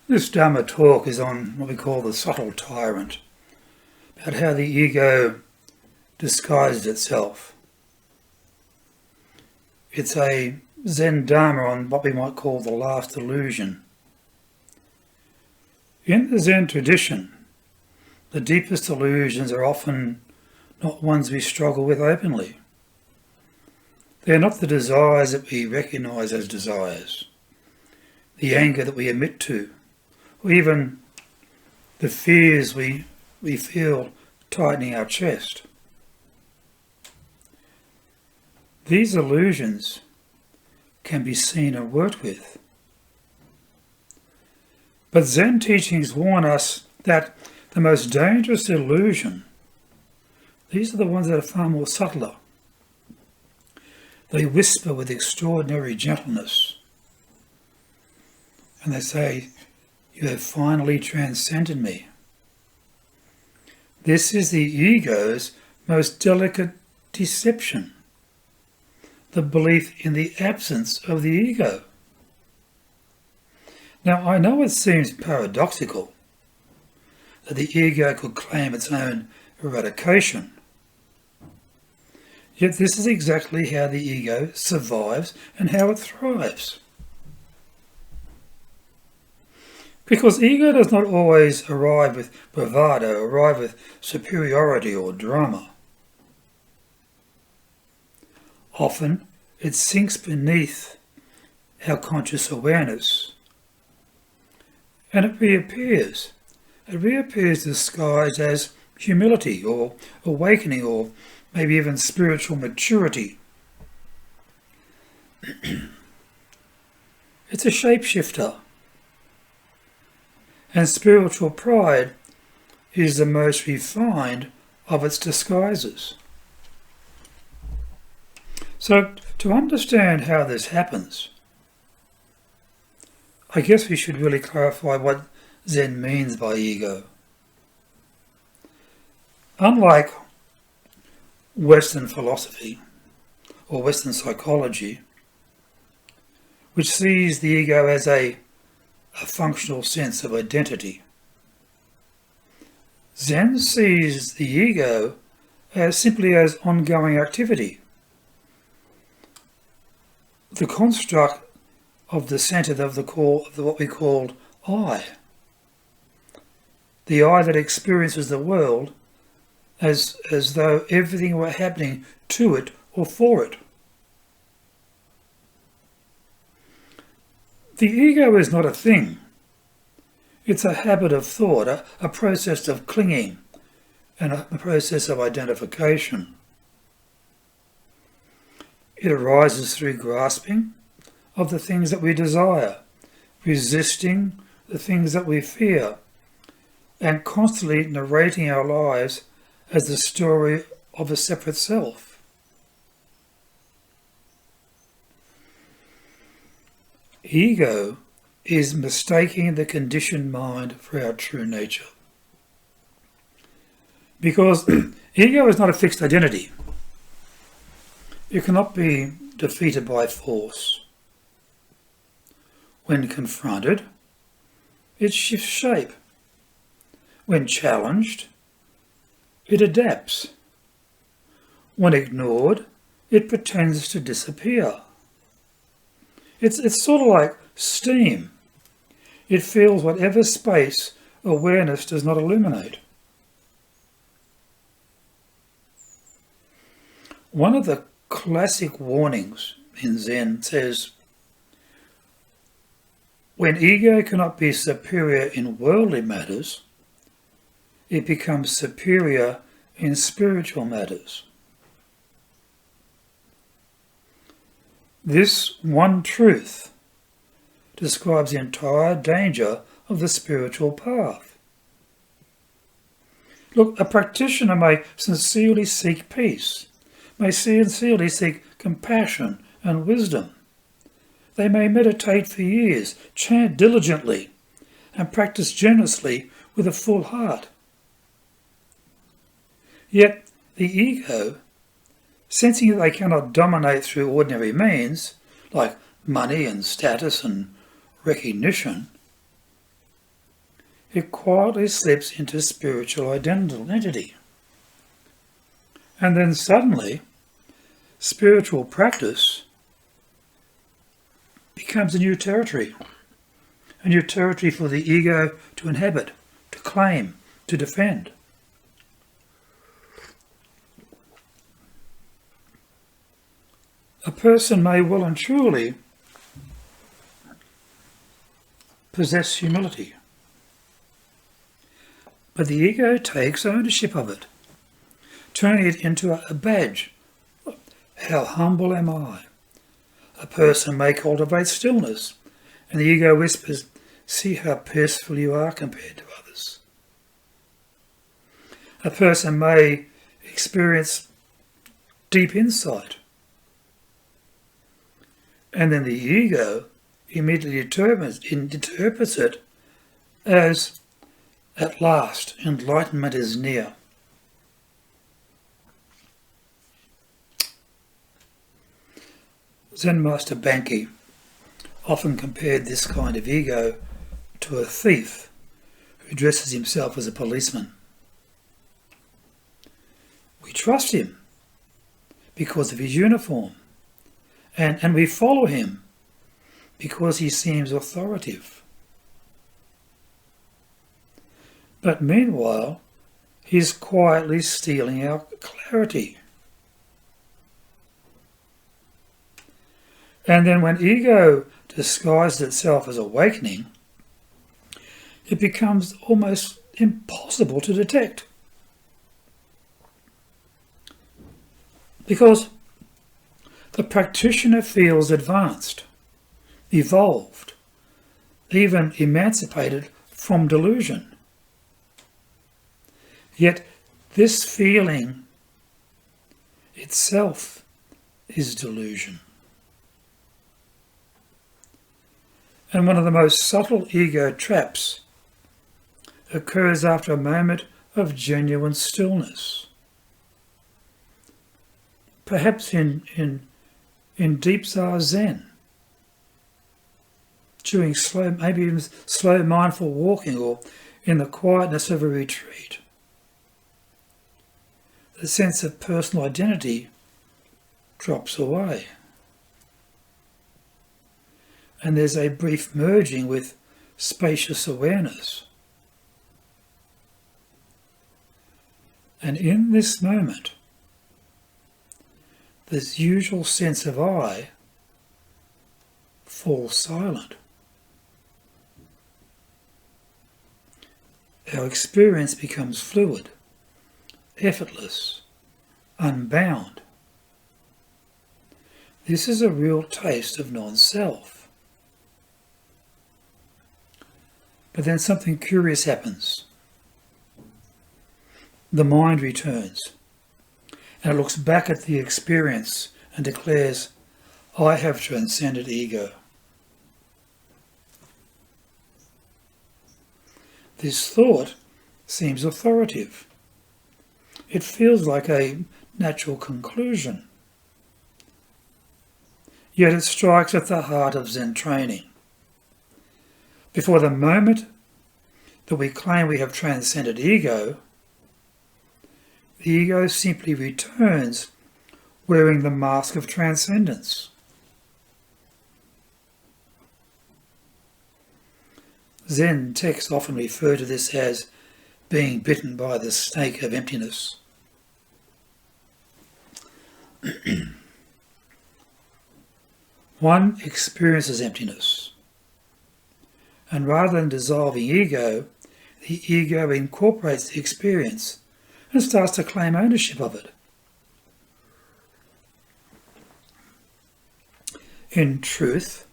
This Dharma talk is on what we call the Subtle Tyrant, about how the ego disguises itself. It's a Zen Dharma on what we might call the last illusion. In the Zen tradition, the deepest illusions are often not ones we struggle with openly. They're not the desires that we recognise as desires, the anger that we admit to, or even the fears we feel tightening our chest. These illusions can be seen and worked with. But Zen teachings warn us that the most dangerous illusion, these are the ones that are far more subtler. They whisper with extraordinary gentleness. And they say, "You have finally transcended me." This is the ego's most delicate deception, the belief in the absence of the ego. Now, I know it seems paradoxical that the ego could claim its own eradication. Yet this is exactly how the ego survives and how it thrives. Because ego does not always arrive with bravado, arrive with superiority or drama. Often it sinks beneath our conscious awareness and it reappears. It reappears disguised as humility or awakening or maybe even spiritual maturity. It's a shapeshifter. And spiritual pride is the most refined of its disguises. So, to understand how this happens, I guess we should really clarify what Zen means by ego. Unlike Western philosophy or Western psychology, which sees the ego as a functional sense of identity, Zen sees the ego as simply as ongoing activity, the construct of the centre of what we call I, the I that experiences the world as though everything were happening to it or for it. The ego is not a thing. It's a habit of thought, a process of clinging, and a process of identification. It arises through grasping of the things that we desire, resisting the things that we fear, and constantly narrating our lives as the story of a separate self. Ego is mistaking the conditioned mind for our true nature. Because ego is not a fixed identity. It cannot be defeated by force. When confronted, it shifts shape. When challenged, it adapts. When ignored, it pretends to disappear. It's sort of like steam. It fills whatever space awareness does not illuminate. One of the classic warnings in Zen says, when ego cannot be superior in worldly matters, it becomes superior in spiritual matters. This one truth describes the entire danger of the spiritual path. Look, a practitioner may sincerely seek peace, may sincerely seek compassion and wisdom. They may meditate for years, chant diligently, and practice generously with a full heart. Yet the ego, sensing that they cannot dominate through ordinary means, like money and status and recognition, it quietly slips into spiritual identity. And then suddenly, spiritual practice becomes a new territory for the ego to inhabit, to claim, to defend. A person may well and truly possess humility, but the ego takes ownership of it, turning it into a badge. How humble am I? A person may cultivate stillness, and the ego whispers, see how peaceful you are compared to others. A person may experience deep insight, and then the ego immediately interprets it as, at last, enlightenment is near. Zen Master Banki often compared this kind of ego to a thief who dresses himself as a policeman. We trust him because of his uniform, and we follow him because he seems authoritative. But meanwhile, he's quietly stealing our clarity. And then when ego disguises itself as awakening, it becomes almost impossible to detect. Because the practitioner feels advanced, evolved, even emancipated from delusion. Yet this feeling itself is delusion. And one of the most subtle ego traps occurs after a moment of genuine stillness. Perhaps in deep Zazen, during maybe even slow mindful walking, or in the quietness of a retreat. The sense of personal identity drops away. And there's a brief merging with spacious awareness. And in this moment, this usual sense of I falls silent. Our experience becomes fluid, effortless, unbound. This is a real taste of non-self. But then something curious happens. The mind returns, and it looks back at the experience and declares, I have transcended ego. This thought seems authoritative. It feels like a natural conclusion. Yet it strikes at the heart of Zen training. Before the moment that we claim we have transcended ego, the ego simply returns wearing the mask of transcendence. Zen texts often refer to this as being bitten by the snake of emptiness. One experiences emptiness, and rather than dissolving ego, the ego incorporates the experience and starts to claim ownership of it. In truth,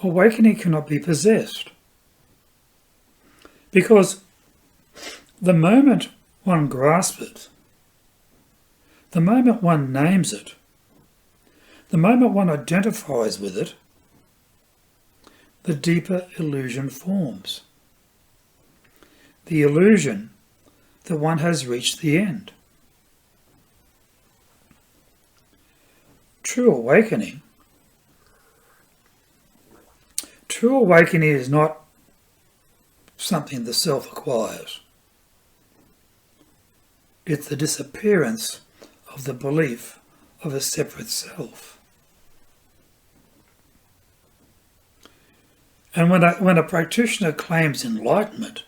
awakening cannot be possessed, because the moment one grasps it, the moment one names it, the moment one identifies with it, the deeper illusion forms. The illusion that one has reached the end. True awakening is not something the self acquires. It's the disappearance of the belief of a separate self. And when a practitioner claims enlightenment,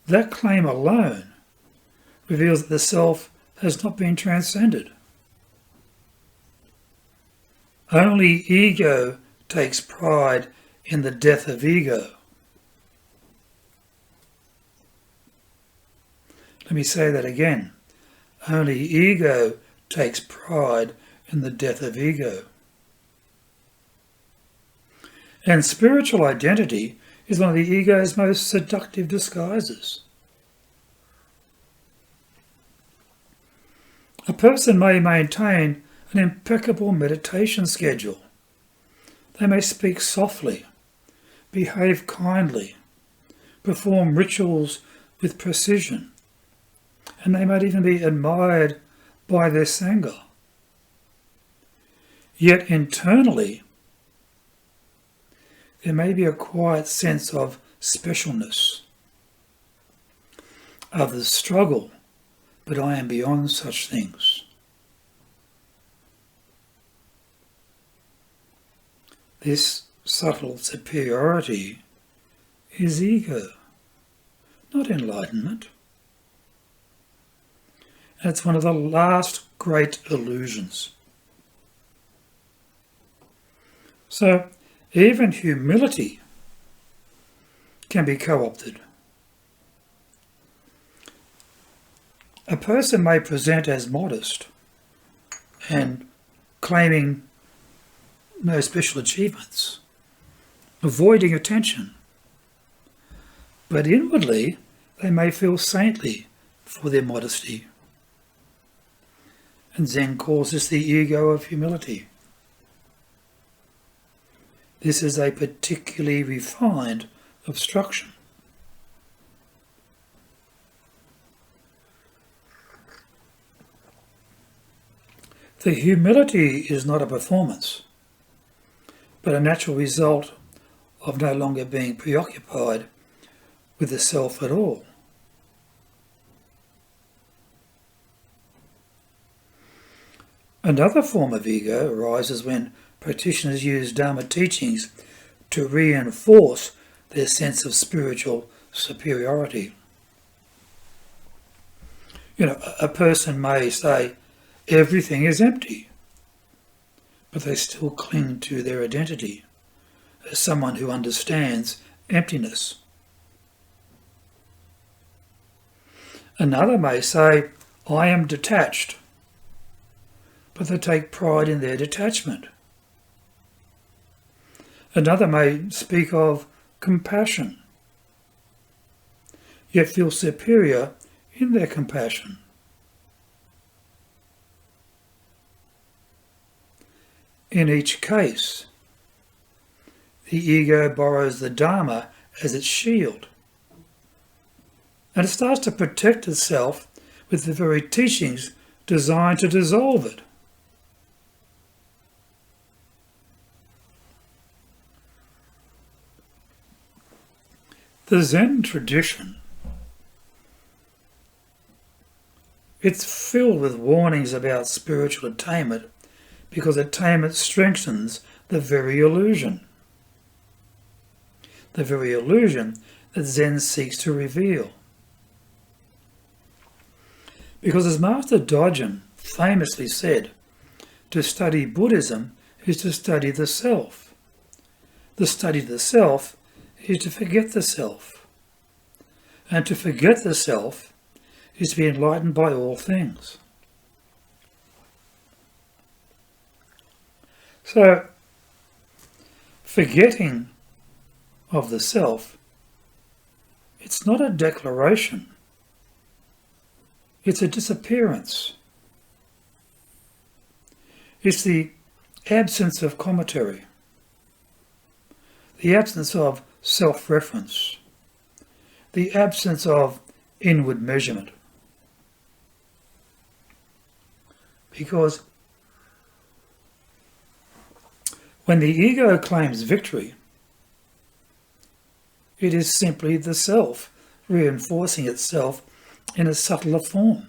that claim alone reveals that the self has not been transcended. Only ego takes pride in the death of ego. Let me say that again. Only ego takes pride in the death of ego. And spiritual identity is one of the ego's most seductive disguises. A person may maintain an impeccable meditation schedule. They may speak softly, behave kindly, perform rituals with precision, and they might even be admired by their Sangha. Yet internally, there may be a quiet sense of specialness, of the struggle, but I am beyond such things. This subtle superiority is ego, not enlightenment. And it's one of the last great illusions. So even humility can be co-opted. A person may present as modest and claiming no special achievements, avoiding attention, but inwardly they may feel saintly for their modesty. And Zen calls this the ego of humility. This is a particularly refined obstruction. The humility is not a performance, but a natural result of no longer being preoccupied with the self at all. Another form of ego arises when practitioners use Dharma teachings to reinforce their sense of spiritual superiority. A person may say, everything is empty, but they still cling to their identity as someone who understands emptiness. Another may say, I am detached, but they take pride in their detachment. Another may speak of compassion, yet feel superior in their compassion. In each case, the ego borrows the Dharma as its shield, and it starts to protect itself with the very teachings designed to dissolve it. The Zen tradition, it's filled with warnings about spiritual attainment because attainment strengthens the very illusion that Zen seeks to reveal. Because as Master Dojin famously said, to study Buddhism is to study the self. To study the self is to forget the self. And to forget the self is to be enlightened by all things. So, forgetting of the self, it's not a declaration. It's a disappearance. It's the absence of commentary, the absence of self-reference, the absence of inward measurement. Because when the ego claims victory, It is simply the self reinforcing itself in a subtler form.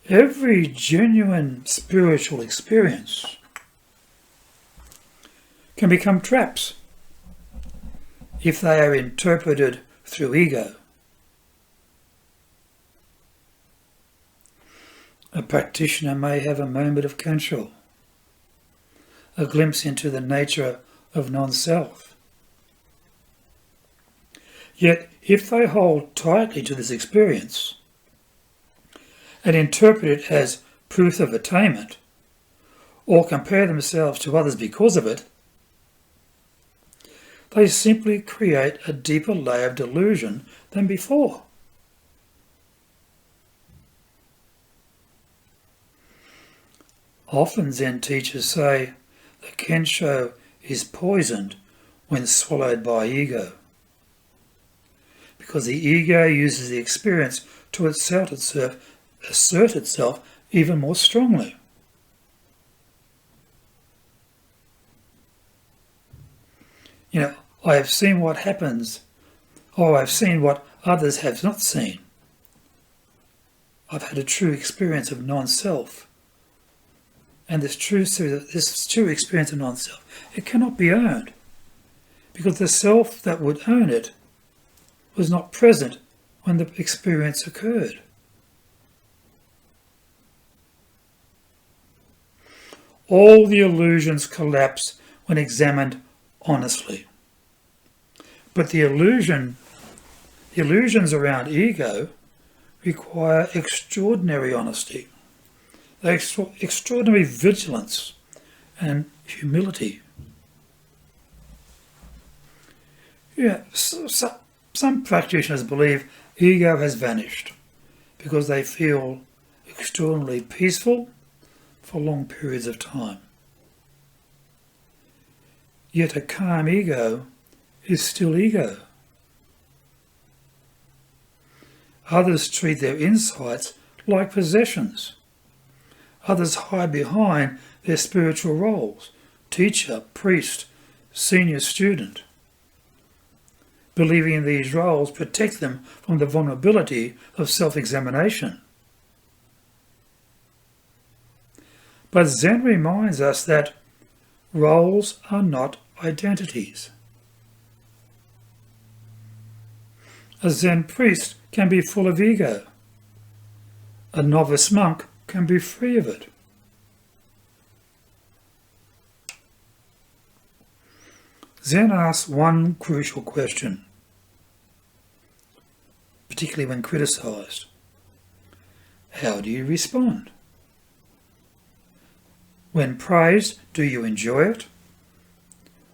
Every genuine spiritual experience can become traps if they are interpreted through ego. A practitioner may have a moment of control, a glimpse into the nature of non-self. Yet, if they hold tightly to this experience and interpret it as proof of attainment, or compare themselves to others because of it, they simply create a deeper layer of delusion than before. Often Zen teachers say the Kensho is poisoned when swallowed by ego, because the ego uses the experience to assert itself even more strongly. I have seen what happens, or I've seen what others have not seen. I've had a true experience of non-self. And this true experience of non-self, it cannot be owned, because the self that would own it was not present when the experience occurred. All the illusions collapse when examined honestly. But the illusions around ego require extraordinary honesty, extraordinary vigilance and humility. Some practitioners believe ego has vanished because they feel extraordinarily peaceful for long periods of time. Yet a calm ego is still ego. Others treat their insights like possessions. Others hide behind their spiritual roles, teacher, priest, senior student, believing these roles protect them from the vulnerability of self-examination. But Zen reminds us that roles are not identities. A Zen priest can be full of ego. A novice monk can be free of it. Zen asks one crucial question, particularly when criticized. How do you respond? When praised, do you enjoy it?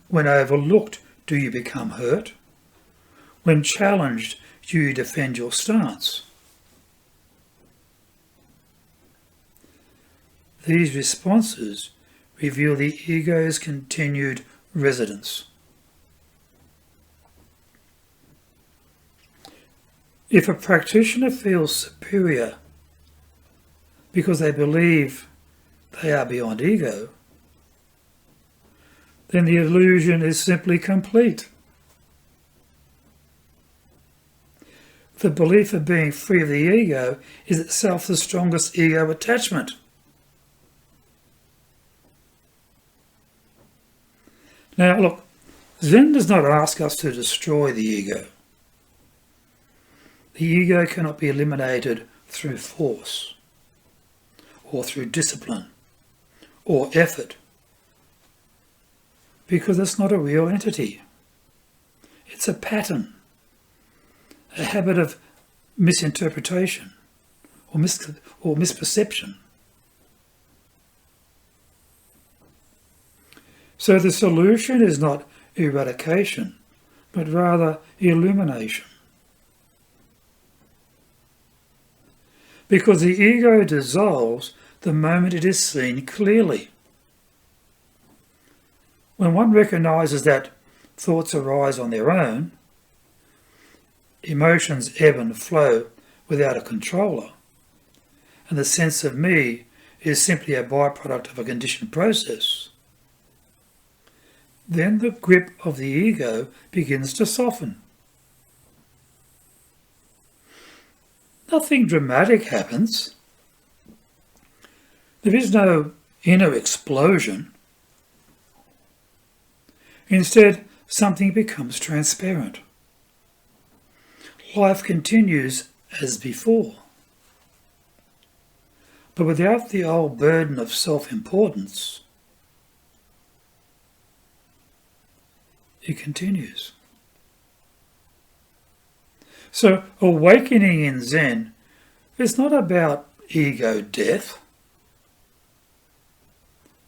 When overlooked, do you become hurt? When challenged, do you defend your stance? These responses reveal the ego's continued residence. If a practitioner feels superior because they believe they are beyond ego, then the illusion is simply complete. The belief of being free of the ego is itself the strongest ego attachment. Now look, Zen does not ask us to destroy the ego. The ego cannot be eliminated through force, or through discipline, or effort, because it's not a real entity. It's a pattern, a habit of misinterpretation or misperception. So the solution is not eradication, but rather illumination. Because the ego dissolves the moment it is seen clearly. When one recognizes that thoughts arise on their own, emotions ebb and flow without a controller, and the sense of me is simply a byproduct of a conditioned process, then the grip of the ego begins to soften. Nothing dramatic happens. There is no inner explosion. Instead, something becomes transparent. Life continues as before. But without the old burden of self-importance, it continues. So awakening in Zen is not about ego death.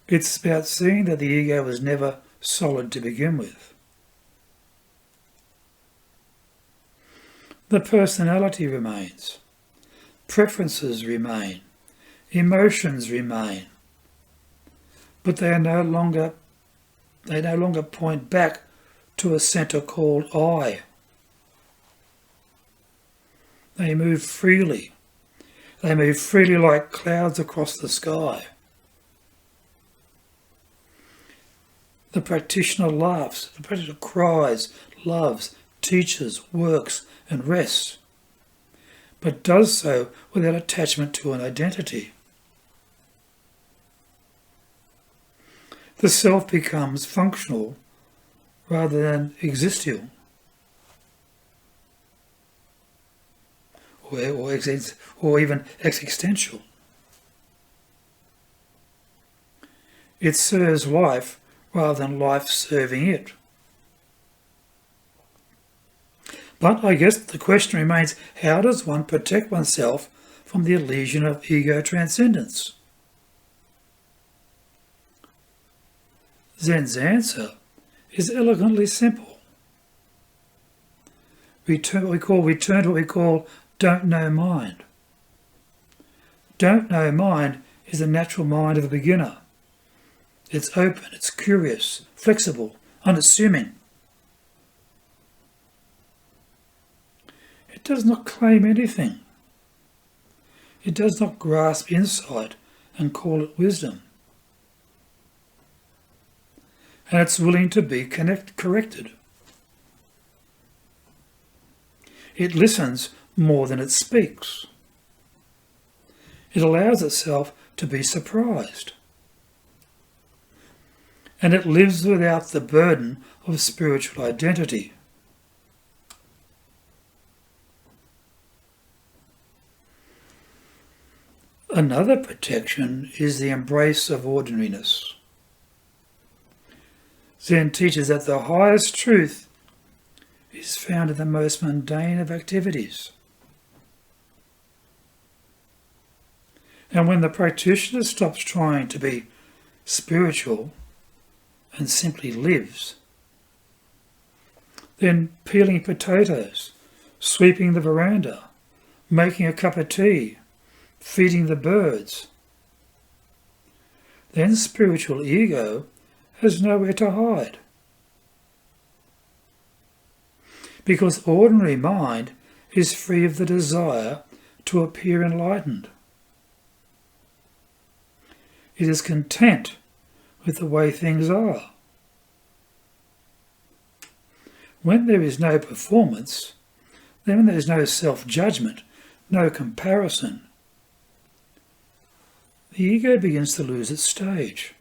It's about seeing that the ego was never solid to begin with. The personality remains, preferences remain, emotions remain, but they no longer point back to a centre called I. They move freely. They move freely like clouds across the sky. The practitioner laughs, the practitioner cries, loves, teaches, works and rests, but does so without attachment to an identity. The self becomes functional rather than existential, or even existential. It serves life rather than life serving it. But I guess the question remains, how does one protect oneself from the illusion of ego transcendence? Zen's answer is elegantly simple. We turn to what we call don't know mind. Don't know mind is the natural mind of a beginner. It's open, it's curious, flexible, unassuming. It does not claim anything. It does not grasp insight and call it wisdom. And it's willing to be corrected. It listens more than it speaks. It allows itself to be surprised. And it lives without the burden of spiritual identity. Another protection is the embrace of ordinariness. Zen teaches that the highest truth is found in the most mundane of activities. And when the practitioner stops trying to be spiritual and simply lives, then peeling potatoes, sweeping the veranda, making a cup of tea, feeding the birds, then spiritual ego has nowhere to hide. Because ordinary mind is free of the desire to appear enlightened. It is content with the way things are. When there is no performance, then when there is no self-judgment, no comparison, the ego begins to lose its stage.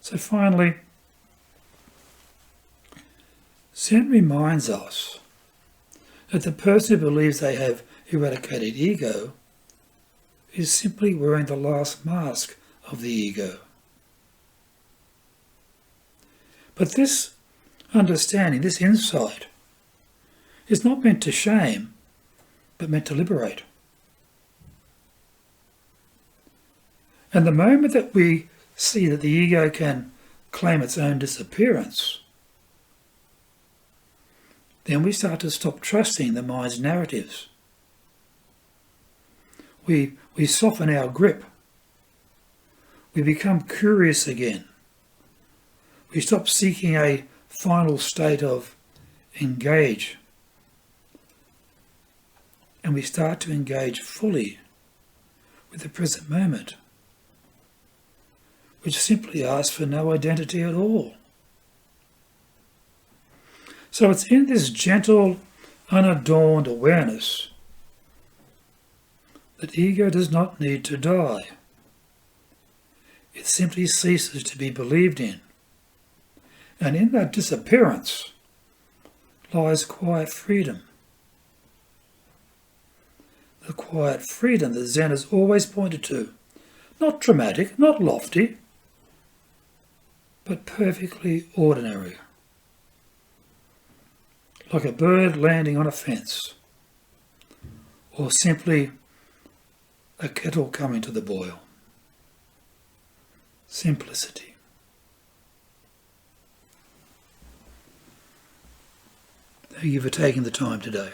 So finally, Zen reminds us that the person who believes they have eradicated ego is simply wearing the last mask of the ego. But this understanding, this insight, is not meant to shame, but meant to liberate. And the moment that we see that the ego can claim its own disappearance, then we start to stop trusting the mind's narratives. We soften our grip. We become curious again. We stop seeking a final state of engage. And we start to engage fully with the present moment, which simply asks for no identity at all. So it's in this gentle, unadorned awareness that ego does not need to die. It simply ceases to be believed in. And in that disappearance lies quiet freedom. The quiet freedom that Zen has always pointed to. Not dramatic, not lofty, but perfectly ordinary. Like a bird landing on a fence, or simply a kettle coming to the boil. Simplicity. Thank you for taking the time today.